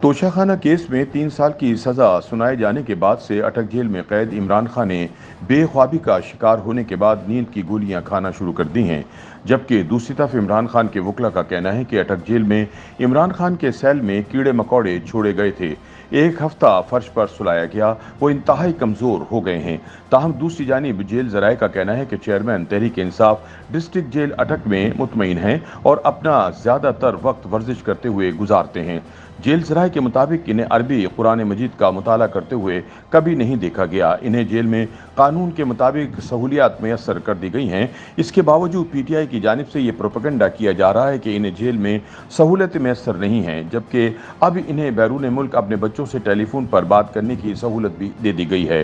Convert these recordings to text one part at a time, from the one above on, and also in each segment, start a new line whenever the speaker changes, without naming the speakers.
توشہ case میں 3 سال کی سزا سنائے جانے کے بعد سے اٹک جیل میں قید عمران خان نے بے خوابی کا شکار ہونے کے بعد نیند کی گولیاں کھانا شروع کر دی ہیں، جبکہ دوسری طرف عمران خان کے وکلا کا کہنا ہے کہ اٹک جیل میں عمران خان کے سیل میں کیڑے مکوڑے چھوڑے گئے تھے، 1 ہفتہ فرش پر سلایا گیا، وہ انتہائی کمزور ہو گئے ہیں۔ تاہم دوسری جانب جیل ذرائع کا کہنا ہے کہ chairman Tehreek Insaf district jail اٹک میں مطمئن ہیں اور اپنا زیادہ تر وقت ورزش کرتے ہوئے گزارتے ہیں۔ جیل ذرائع کے مطابق انہیں عربی قرآن مجید کا مطالعہ کرتے ہوئے کبھی نہیں دیکھا گیا۔ انہیں جیل میں قانون کے مطابق سہولیات میسر کر دی گئی ہیں، اس کے باوجود پی ٹی آئی کی جانب سے یہ پروپیگنڈا کیا جا رہا ہے کہ انہیں جیل میں سہولت میسر نہیں ہیں، جبکہ اب انہیں بیرون ملک اپنے بچوں سے ٹیلی فون پر بات کرنے کی سہولت بھی دے دی گئی ہے۔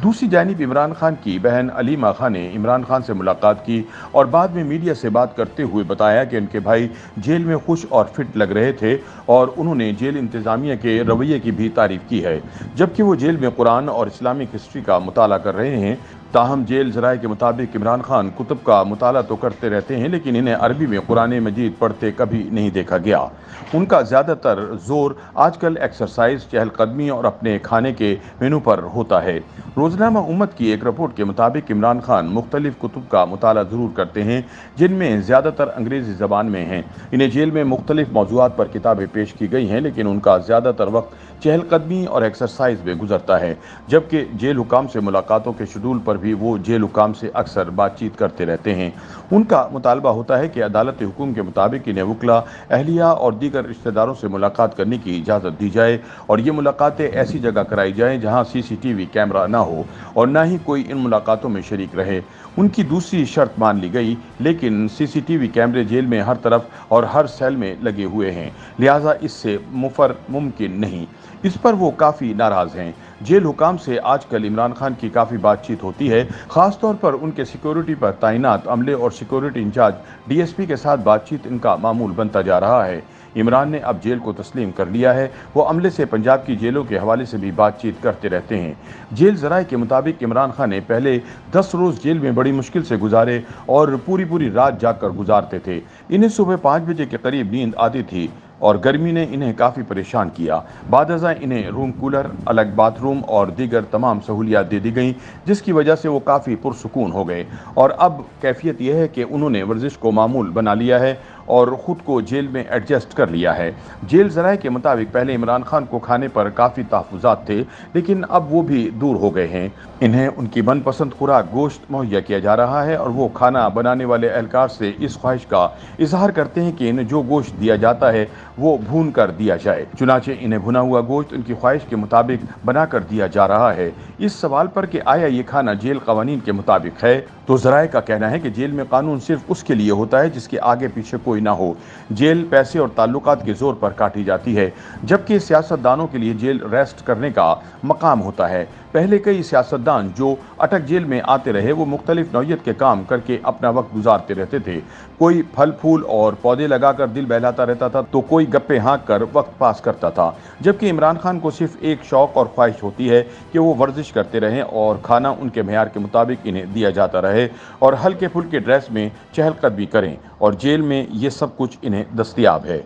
دوسری جانب عمران خان کی بہن علیمہ خان نے عمران خان سے ملاقات کی اور بعد میں میڈیا سے بات کرتے ہوئے بتایا کہ ان کے بھائی جیل میں خوش اور فٹ لگ رہے تھے اور انہوں نے جیل انتظامیہ کے رویے کی بھی تعریف کی ہے، جبکہ وہ جیل میں قرآن اور اسلامک ہسٹری کا مطالعہ کر رہے ہیں۔ تاہم جیل ذرائع کے مطابق عمران خان کتب کا مطالعہ تو کرتے رہتے ہیں، لیکن انہیں عربی میں قرآن مجید پڑھتے کبھی نہیں دیکھا گیا۔ ان کا زیادہ تر زور آج کل ایکسرسائز، چہل قدمی اور اپنے کھانے کے مینو پر ہوتا ہے۔ روزنامہ امت کی ایک رپورٹ کے مطابق عمران خان مختلف کتب کا مطالعہ ضرور کرتے ہیں، جن میں زیادہ تر انگریزی زبان میں ہیں۔ انہیں جیل میں مختلف موضوعات پر کتابیں پیش کی گئی ہیں، لیکن ان کا زیادہ تر وقت چہل قدمی اور ایکسرسائز میں گزرتا ہے، جبکہ جیل حکام سے ملاقاتوں کے شیڈول پر بھی وہ جیل حکام سے اکثر بات چیت کرتے رہتے ہیں۔ ان کا مطالبہ ہوتا ہے کہ عدالت حکم کے مطابق انہیں وکلا، اہلیہ اور دیگر رشتہ داروں سے ملاقات کرنے کی اجازت دی جائے اور یہ ملاقاتیں ایسی جگہ کرائی جائیں جہاں سی سی ٹی وی کیمرہ نہ ہو اور نہ ہی کوئی ان ملاقاتوں میں شریک رہے۔ ان کی دوسری شرط مان لی گئی، لیکن سی سی ٹی وی کیمرے جیل میں ہر طرف اور ہر سیل میں لگے ہوئے ہیں، لہٰذا اس سے مفر ممکن نہیں۔ اس پر وہ کافی ناراض ہیں۔ جیل حکام سے آج کل عمران خان کی کافی بات چیت ہوتی ہے، خاص طور پر ان کے سیکیورٹی پر تعینات عملے اور security incharge D S P کے ساتھ بات چیت ان کا معمول بنتا جا رہا ہے۔ عمران نے اب جیل کو تسلیم کر لیا ہے، وہ عملے سے پنجاب کی جیلوں کے حوالے سے بھی بات چیت کرتے رہتے ہیں۔ جیل ذرائع کے مطابق عمران خان نے پہلے 10 روز جیل میں بڑی مشکل سے گزارے اور پوری رات جاگ کر گزارتے تھے۔ انہیں صبح 5 بجے کے قریب نیند آتی تھی اور گرمی نے انہیں کافی پریشان کیا۔ بعد ازاں انہیں روم کولر، الگ باتھ روم اور دیگر تمام سہولیات دے دی گئیں، جس کی وجہ سے وہ کافی پرسکون ہو گئے اور اب کیفیت یہ ہے کہ انہوں نے ورزش کو معمول بنا لیا ہے اور خود کو جیل میں ایڈجسٹ کر لیا ہے۔ جیل ذرائع کے مطابق پہلے عمران خان کو کھانے پر کافی تحفظات تھے، لیکن اب وہ بھی دور ہو گئے ہیں۔ انہیں ان کی من پسند خوراک گوشت مہیا کیا جا رہا ہے اور وہ کھانا بنانے والے اہلکار سے اس خواہش کا اظہار کرتے ہیں کہ انہیں جو گوشت دیا جاتا ہے وہ بھون کر دیا جائے، چنانچہ انہیں بھنا ہوا گوشت ان کی خواہش کے مطابق بنا کر دیا جا رہا ہے۔ اس سوال پر کہ آیا یہ کھانا جیل قوانین کے مطابق ہے، تو ذرائع کا کہنا ہے کہ جیل میں قانون صرف اس کے لیے ہوتا ہے جس کے آگے پیچھے کوئی نہ ہو۔ جیل پیسے اور تعلقات کے زور پر کاٹی جاتی ہے، جبکہ سیاستدانوں کے لیے جیل ریسٹ کرنے کا مقام ہوتا ہے۔ پہلے کئی سیاستدان جو اٹک جیل میں آتے رہے وہ مختلف نوعیت کے کام کر کے اپنا وقت گزارتے رہتے تھے۔ کوئی پھل پھول اور پودے لگا کر دل بہلاتا رہتا تھا تو کوئی گپے ہانک کر وقت پاس کرتا تھا، جبکہ عمران خان کو صرف ایک شوق اور خواہش ہوتی ہے کہ وہ ورزش کرتے رہیں اور کھانا ان کے معیار کے مطابق انہیں دیا جاتا رہے اور ہلکے پھلکے ڈریس میں چہل قدمی کریں، اور جیل میں یہ سب کچھ انہیں دستیاب ہے۔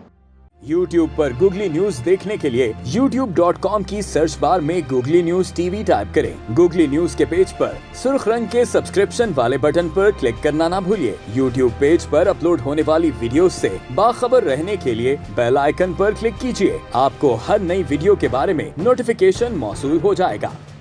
YouTube پر گوگلی نیوز دیکھنے کے لیے youtube.com کی سرچ بار میں googly news T V type کریں۔ گوگلی نیوز کے پیج پر سرخ رنگ کے سبسکرپشن والے بٹن پر کلک کرنا نہ بھولیے۔ YouTube پیج پر اپلوڈ ہونے والی ویڈیوز سے باخبر رہنے کے لیے بیل آئیکن پر کلک کیجیے۔ آپ کو ہر نئی ویڈیو کے بارے میں نوٹیفیکیشن موصول ہو جائے گا۔